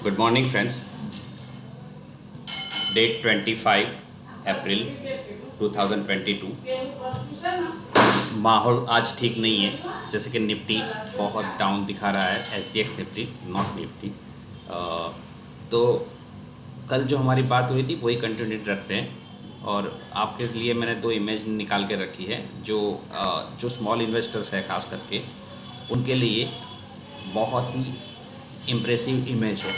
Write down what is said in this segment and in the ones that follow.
Good morning friends. Date 25 अप्रैल 2022। माहौल आज ठीक नहीं है, जैसे कि निफ्टी बहुत डाउन दिखा रहा है, SGX निफ्टी, नॉट निफ्टी। तो कल जो हमारी बात हुई थी वही कंटिन्यूटी रखते हैं, और आपके लिए मैंने दो इमेज निकाल के रखी है जो स्मॉल इन्वेस्टर्स है खास करके उनके लिए बहुत ही इम्प्रेसिव इमेज है।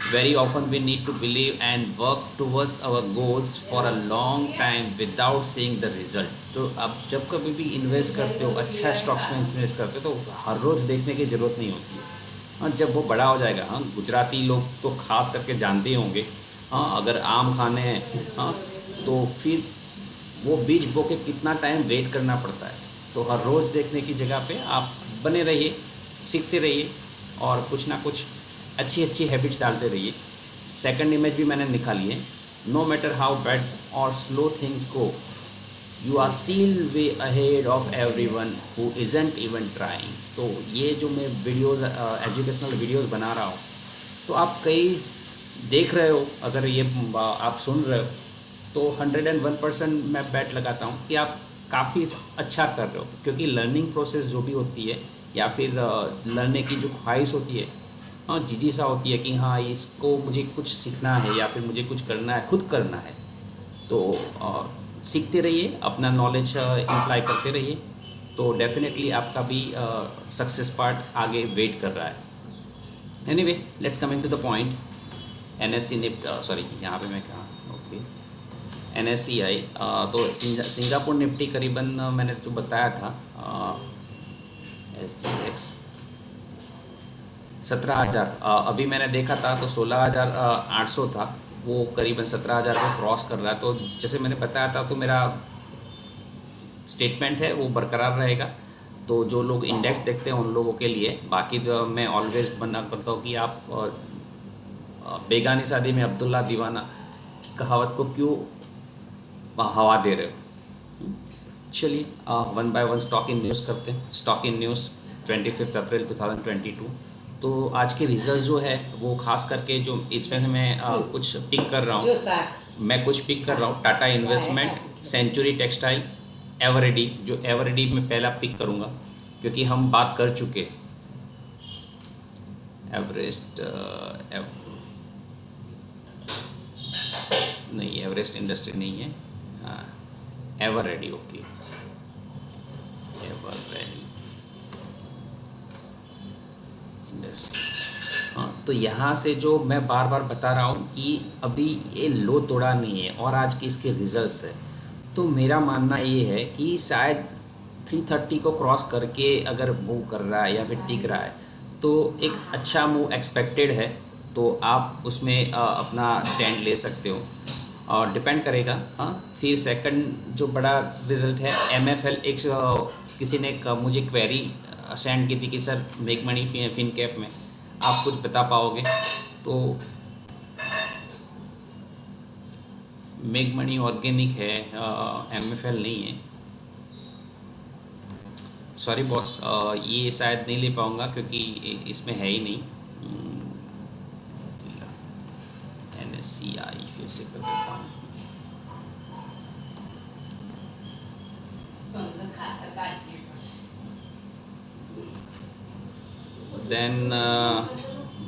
Very often we need to believe and work towards our goals for a long time without seeing the result। तो अब जब कभी भी इन्वेस्ट करते हो, अच्छा स्टॉक्स में इन्वेस्ट करते हो, तो हर रोज़ देखने की ज़रूरत नहीं होती है। हाँ, जब वो बड़ा हो जाएगा, हाँ, गुजराती लोग तो खास करके जानते ही होंगे। हाँ, अगर आम खाने हैं, हाँ, तो फिर वो बीज बो के कितना टाइम वेट करना पड़ता है। तो हर रोज़ देखने की जगह पे आप बने रहिए, सीखते रहिए और कुछ ना कुछ अच्छी अच्छी हैबिट्स डालते रहिए। सेकंड इमेज भी मैंने निकाली है। नो मैटर हाउ बैड और slow things go, you are still way ahead of everyone who isn't even trying. तो ये जो मैं वीडियोस, एजुकेशनल वीडियोस बना रहा हूँ, तो आप कई देख रहे हो, अगर ये आप सुन रहे हो, तो 101% मैं बैट लगाता हूँ कि आप काफ़ी अच्छा कर रहे हो, क्योंकि लर्निंग प्रोसेस जो भी होती है या फिर लर्निंग की जो ख्वाहिश होती है, हाँ, जिजी सा होती है कि हाँ, इसको मुझे कुछ सीखना है या फिर मुझे कुछ करना है, खुद करना है। तो सीखते रहिए, अपना नॉलेज इम्प्लाई करते रहिए, तो डेफिनेटली आपका भी सक्सेस पार्ट आगे वेट कर रहा है। Anyway, let's coming to the point. NSE Nifty, sorry यहाँ पे मैं कहा, ओके, NSCI। तो सिंगापुर निफ्टी करीबन मैंने जो बताया था, SGX 17,000, अभी मैंने देखा था तो 16,800 था, वो करीबन 17,000 को क्रॉस कर रहा है। तो जैसे मैंने बताया था, तो मेरा स्टेटमेंट है वो बरकरार रहेगा। तो जो लोग इंडेक्स देखते हैं उन लोगों के लिए, बाकी तो मैं ऑलवेज बना करता हूँ कि आप बेगानी शादी में अब्दुल्ला दीवाना की कहावत को क्यों हवा दे रहे हो। चलिए one by one stock in news करते हैं। स्टॉक इन न्यूज़ 25 अप्रैल 2022। तो आज के रिजल्ट जो है वो खास करके जो इसमें मैं कुछ पिक कर रहा हूँ, Tata investment, century textile, Eveready. जो एवरेडी में पहला पिक करूँगा क्योंकि हम बात कर चुके। एवरेस्ट नहीं, एवरेस्ट इंडस्ट्री नहीं है, एवरेडी, ओके, एवरेडी इंडस्ट्री। हाँ, तो यहाँ से जो मैं बार बार बता रहा हूँ कि अभी ये लो तोड़ा नहीं है और आज की इसके रिजल्ट्स है, तो मेरा मानना ये है कि शायद 330 को क्रॉस करके अगर मूव कर रहा है या फिर टिक रहा है तो एक अच्छा मूव एक्सपेक्टेड है। तो आप उसमें अपना स्टैंड ले सकते हो, और डिपेंड करेगा। हाँ, फिर सेकंड जो बड़ा रिजल्ट है MFL, एक किसी ने मुझे क्वेरी सेंड की थी कि sir make money fin cap में आप कुछ बता पाओगे, तो मेक मनी ऑर्गेनिक है, MFL नहीं है। सॉरी बॉस, ये शायद नहीं ले पाऊँगा क्योंकि इसमें है ही नहीं। NSCI फिर से कर देता हूँ। देन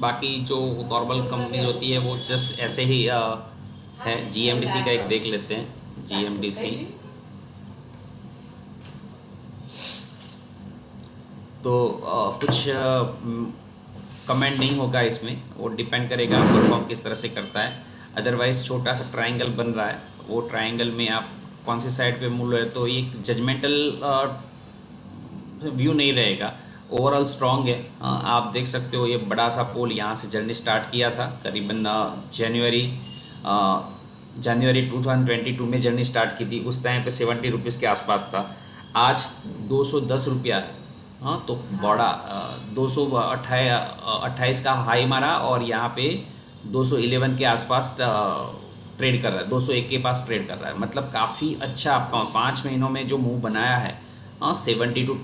बाकी जो नॉर्मल कंपनीज होती है वो जस्ट ऐसे ही है। GMDC का एक देख लेते हैं, GMDC। तो कुछ कमेंट नहीं होगा इसमें, वो डिपेंड करेगा परफॉर्म किस तरह से करता है। अदरवाइज़ छोटा सा ट्रायंगल बन रहा है, वो ट्रायंगल में आप कौन सी साइड पे मूव रहे, तो एक जजमेंटल व्यू नहीं रहेगा, ओवरऑल स्ट्रॉन्ग है। आप देख सकते हो ये बड़ा सा पोल यहाँ से जर्नी स्टार्ट किया था करीबन जनवरी 2022 में जर्नी स्टार्ट की थी। उस टाइम पे 70 रुपीज़ के आसपास था, आज 210 रुपया है। हाँ, तो बड़ा 228 का हाई मारा और यहाँ पे 211 के आसपास ट्रेड कर रहा है, 201 के पास ट्रेड कर रहा है। मतलब काफ़ी अच्छा 5 महीनों में जो मूव बनाया है, 70 to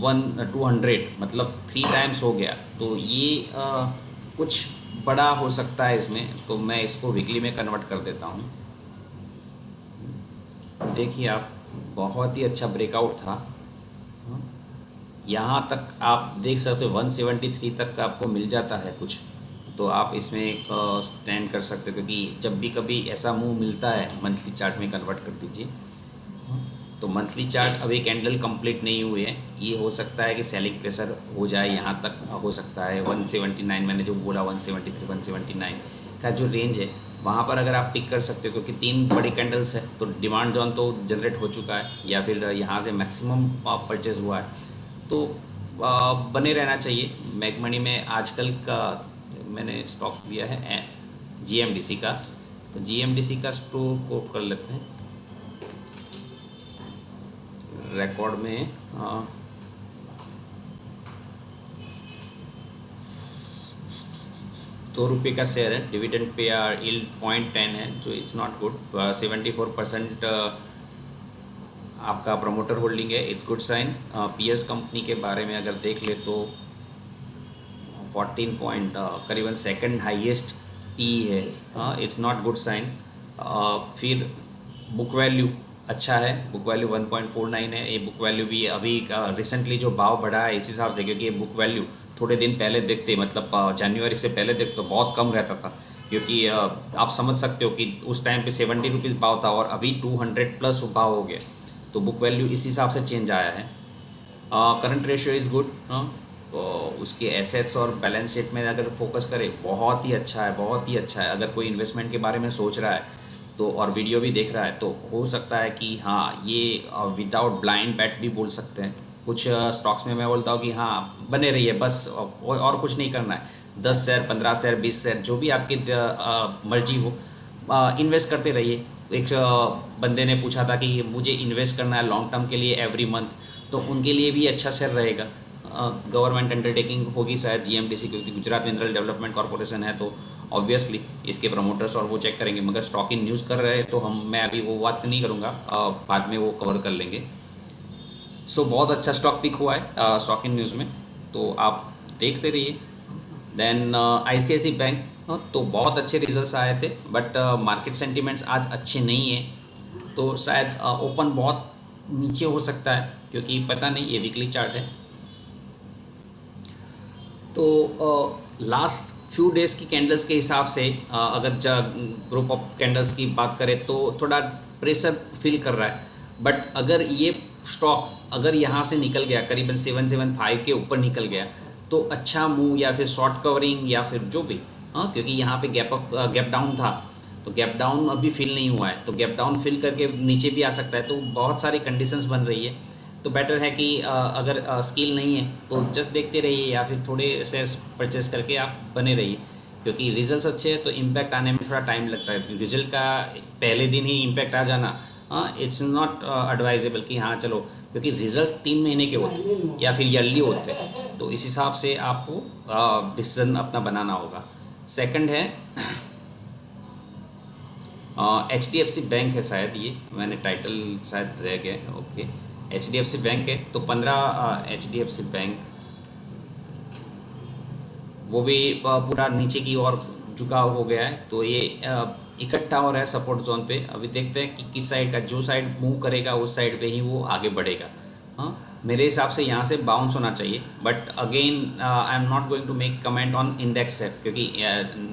200, मतलब 3 टाइम्स हो गया। तो ये कुछ बड़ा हो सकता है इसमें, तो मैं इसको वीकली में कन्वर्ट कर देता हूँ। देखिए आप, बहुत ही अच्छा ब्रेकआउट था। यहाँ तक आप देख सकते हो 173 तक का आपको मिल जाता है कुछ, तो आप इसमें एक स्टैंड कर सकते हो, क्योंकि जब भी कभी ऐसा मूव मिलता है मंथली चार्ट में कन्वर्ट कर दीजिए। तो मंथली चार्ट अभी कैंडल कंप्लीट नहीं हुए हैं, ये हो सकता है कि सेलिंग प्रेशर हो जाए, यहाँ तक हो सकता है 179, मैंने जो बोला 173 179 का जो रेंज है वहाँ पर अगर आप पिक कर सकते हो, क्योंकि 3 बड़ी कैंडल्स है तो डिमांड जोन तो जनरेट हो चुका है, या फिर यहाँ से मैक्सिमम परचेज हुआ है, तो बने रहना चाहिए। मैक मनी में आजकल का मैंने स्टॉक लिया है जीएमडीसी का, तो जीएमडीसी का स्टोर को कर लेते हैं रिकॉर्ड में। 2 रुपये का शेयर है, डिविडेंड पे आर यील्ड 0.10 है, जो इट्स नॉट गुड। 74% आपका प्रमोटर होल्डिंग है, it's good sign. PS company के बारे में अगर देख ले तो 14 पॉइंट करीबन सेकंड हाईएस्ट पी है, इट्स नॉट गुड साइन। फिर बुक वैल्यू अच्छा है, बुक वैल्यू 1.49 है। ये बुक वैल्यू भी अभी रिसेंटली जो भाव बढ़ा है इस हिसाब से, क्योंकि ये बुक वैल्यू थोड़े दिन पहले देखते, मतलब जनवरी से पहले देखते तो बहुत कम रहता था, क्योंकि आप समझ सकते हो कि उस टाइम पे 70 रुपीज़ भाव था और अभी 200 प्लस भाव हो गया, तो बुक वैल्यू इस हिसाब से चेंज आया है। करंट रेशियो इज़ गुड, तो उसके एसेट्स और बैलेंस शीट में अगर फोकस करें बहुत ही अच्छा है, बहुत ही अच्छा है। अगर कोई इन्वेस्टमेंट के बारे में सोच रहा है तो और वीडियो भी देख रहा है तो हो सकता है कि हाँ ये विदाउट ब्लाइंड बैट भी बोल सकते हैं। कुछ स्टॉक्स में मैं बोलता हूँ कि हाँ बने रहिए बस, और कुछ नहीं करना है, 10 शेयर 15 शेयर 20 शेयर जो भी आपकी मर्जी हो, इन्वेस्ट करते रहिए। एक बंदे ने पूछा था कि मुझे इन्वेस्ट करना है लॉन्ग टर्म के लिए एवरी मंथ, तो उनके लिए भी अच्छा शेयर रहेगा। गवर्नमेंट अंडरटेकिंग होगी शायद जीएमडीसी, क्योंकि गुजरात मिनरल डेवलपमेंट कॉर्पोरेशन है, तो ऑब्वियसली इसके प्रमोटर्स और वो चेक करेंगे। मगर स्टॉक इन न्यूज़ कर रहे हैं तो मैं अभी वो बात नहीं करूँगा, बाद में वो कवर कर लेंगे। सो बहुत अच्छा स्टॉक पिक हुआ है स्टॉक इन न्यूज़ में, तो आप देखते रहिए। देन आईसीआईसी बैंक, तो बहुत अच्छे रिजल्ट्स आए थे, बट मार्केट सेंटिमेंट्स आज अच्छे नहीं हैं, तो शायद ओपन बहुत नीचे हो सकता है, क्योंकि पता नहीं, ये वीकली चार्ट है। तो लास्ट फ्यू डेज़ की कैंडल्स के हिसाब से अगर ग्रुप ऑफ कैंडल्स की बात करें तो थोड़ा प्रेशर फील कर रहा है, बट अगर ये स्टॉक अगर यहाँ से निकल गया करीबन 775 के ऊपर निकल गया तो अच्छा मूव, या फिर शॉर्ट कवरिंग, या फिर जो भी, क्योंकि यहाँ पे गैप डाउन था, तो गैप डाउन अभी फिल नहीं हुआ है, तो गैप डाउन फिल करके नीचे भी आ सकता है, तो बहुत सारी कंडीशंस बन रही है। तो बेटर है कि अगर स्किल नहीं है तो जस्ट देखते रहिए, या फिर थोड़े शेयर्स परचेस करके आप बने रहिए, क्योंकि रिजल्ट्स अच्छे हैं तो इम्पैक्ट आने में थोड़ा टाइम लगता है। रिजल्ट का पहले दिन ही इम्पैक्ट आ जाना, इट्स नॉट एडवाइजेबल कि हाँ चलो, क्योंकि रिजल्ट्स 3 महीने के होते या फिर ईयरली होते, तो इस हिसाब से आपको डिसीजन अपना बनाना होगा। सेकंड है HDFC बैंक है, शायद ये मैंने टाइटल शायद रह गया, ओके HDFC बैंक है, तो 15 HDFC बैंक वो भी पूरा नीचे की ओर झुकाव हो गया है, तो ये इकट्ठा हो रहा है सपोर्ट जोन पे। अभी देखते हैं कि किस साइड का, जो साइड मूव करेगा उस साइड पे ही वो आगे बढ़ेगा। मेरे हिसाब से यहाँ से बाउंस होना चाहिए, but again I am not going to make comment on index है, क्योंकि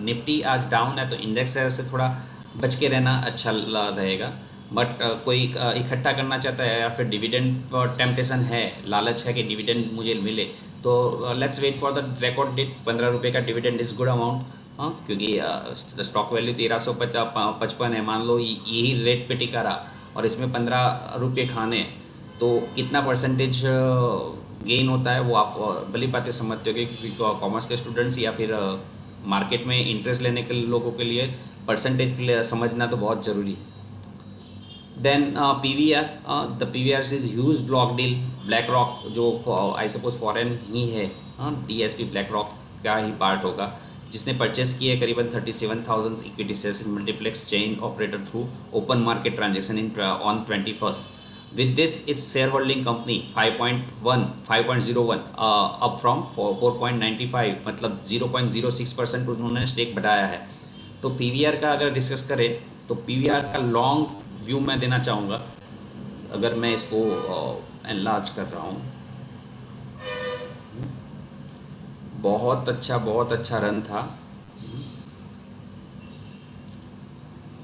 निफ्टी आज डाउन है, तो इंडेक्स से थोड़ा बच के रहना अच्छा रहेगा। बट कोई इकट्ठा करना चाहता है या फिर डिविडेंड टेम्पटेशन है, लालच है कि डिविडेंड मुझे मिले, तो let's wait for the record date. 15 रुपये का डिविडेंड इज़ गुड अमाउंट, क्योंकि स्टॉक वैल्यू 1355 है, मान लो यही रेट पे टिका रहा और इसमें 15 रुपये खाने, तो कितना परसेंटेज गेन होता है वो आप भली बातें समझते हो, क्योंकि कॉमर्स के स्टूडेंट्स या फिर मार्केट में इंटरेस्ट लेने के लोगों के लिए परसेंटेज समझना तो बहुत ज़रूरी है। Then PVR, the PVR is huge block deal. BlackRock जो आई सपोज फॉरेन ही है, DSP ब्लैक रॉक का ही पार्ट होगा, जिसने परचेस किए करीबन 37,000 equity shares in multiplex chain operator through open market transaction in on 21st। With this, its shareholding company 5.01 up from 4.95, मतलब 0.06% उन्होंने stake बढ़ाया है। तो पीवीआर का अगर डिस्कस करें तो पीवीआर का लॉन्ग व्यू मैं देना चाहूँगा। अगर मैं इसको एनलार्ज कर रहा हूँ, बहुत अच्छा रन था,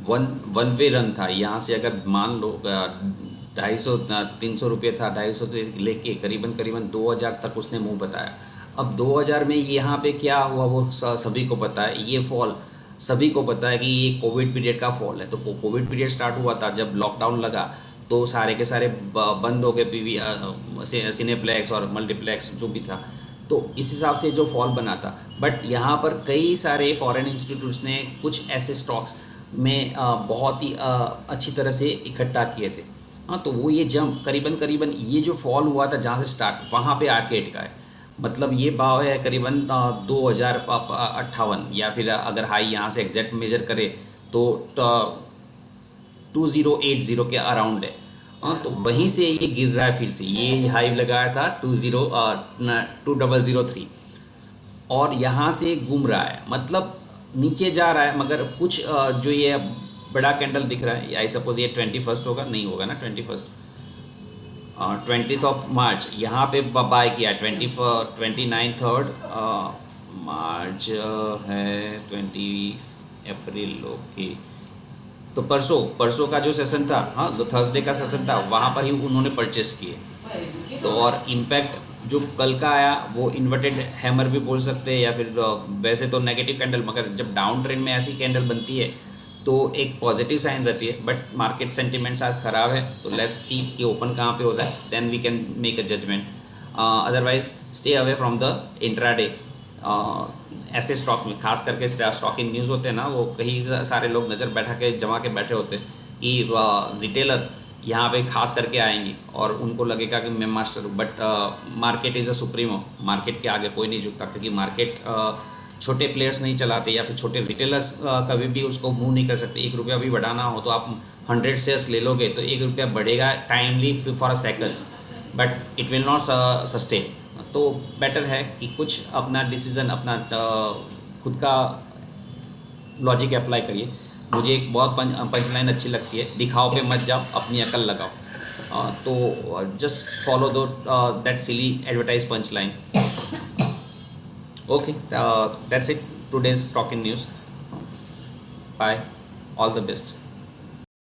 वन वे रन था। यहाँ से अगर मान लो 250-300 रुपये था, 250 से लेके करीबन 2000 तक उसने मुंह बताया। अब 2000 में यहाँ पे क्या हुआ वो सभी को पता है। ये फॉल सभी को पता है कि ये कोविड पीरियड का फॉल है। तो कोविड पीरियड स्टार्ट हुआ था, जब लॉकडाउन लगा तो सारे के सारे बंद हो गए, पीवी सिनेप्लेक्स और मल्टीप्लेक्स जो भी था। तो इस हिसाब से जो फॉल बना था। बट यहाँ पर कई सारे फॉरेन इंस्टीट्यूट्स ने कुछ ऐसे स्टॉक्स में बहुत ही अच्छी तरह से इकट्ठा किए थे। हाँ, तो वो ये जंप करीबन ये जो फॉल हुआ था जहाँ से स्टार्ट, वहाँ पे आके अटका है। मतलब ये भाव है करीबन 2058, या फिर अगर हाई यहाँ से एग्जैक्ट मेजर करे तो 2080 के अराउंड है। हाँ, तो वहीं से ये गिर रहा है। फिर से ये हाई लगाया था 2003 और यहाँ से घूम रहा है, मतलब नीचे जा रहा है। मगर कुछ जो ये बड़ा कैंडल दिख रहा है, आई सपोज ये 21 होगा, नहीं होगा ना 21, 20 मार्च यहाँ पे बाय किया। 29 मार्च है, 20 अप्रैल, ओके। तो परसों का जो सेशन था, हाँ, तो थर्सडे का सेशन था, वहाँ पर ही उन्होंने परचेस किए। तो और इम्पैक्ट जो कल का आया वो इन्वर्टेड हैमर भी बोल सकते हैं, या फिर वैसे तो नेगेटिव कैंडल, मगर जब डाउन ट्रेंड में ऐसी कैंडल बनती है तो एक पॉजिटिव साइन रहती है। बट मार्केट सेंटिमेंट्स आज ख़राब है, तो लेट्स सी कि ओपन कहाँ पे होता है, then we can make a judgment. Otherwise stay away from the intraday. ऐसे स्टॉक्स में खास करके स्टॉकिंग न्यूज़ होते हैं ना, वो कई सारे लोग नज़र बैठा के जमा के बैठे होते हैं कि रिटेलर यहाँ पे खास करके आएंगी और उनको लगेगा कि मैं मास्टर हूँ। But market is a supremo, market के आगे कोई नहीं झुकता, क्योंकि मार्केट छोटे प्लेयर्स नहीं चलाते, या फिर छोटे रिटेलर्स कभी भी उसको मूव नहीं कर सकते। 1 रुपया भी बढ़ाना हो तो आप 100 शेयर्स ले लोगे तो 1 रुपया बढ़ेगा timely for a seconds, but it will not sustain. तो बेटर है कि कुछ अपना डिसीजन, अपना खुद का लॉजिक अप्लाई करिए। मुझे एक बहुत पंचलाइन अच्छी लगती है, दिखाओ पे मत जाओ, अपनी अकल लगाओ। तो जस्ट फॉलो दो that silly advertise punchline. Okay, that's it. Today's talking news. Bye. All the best.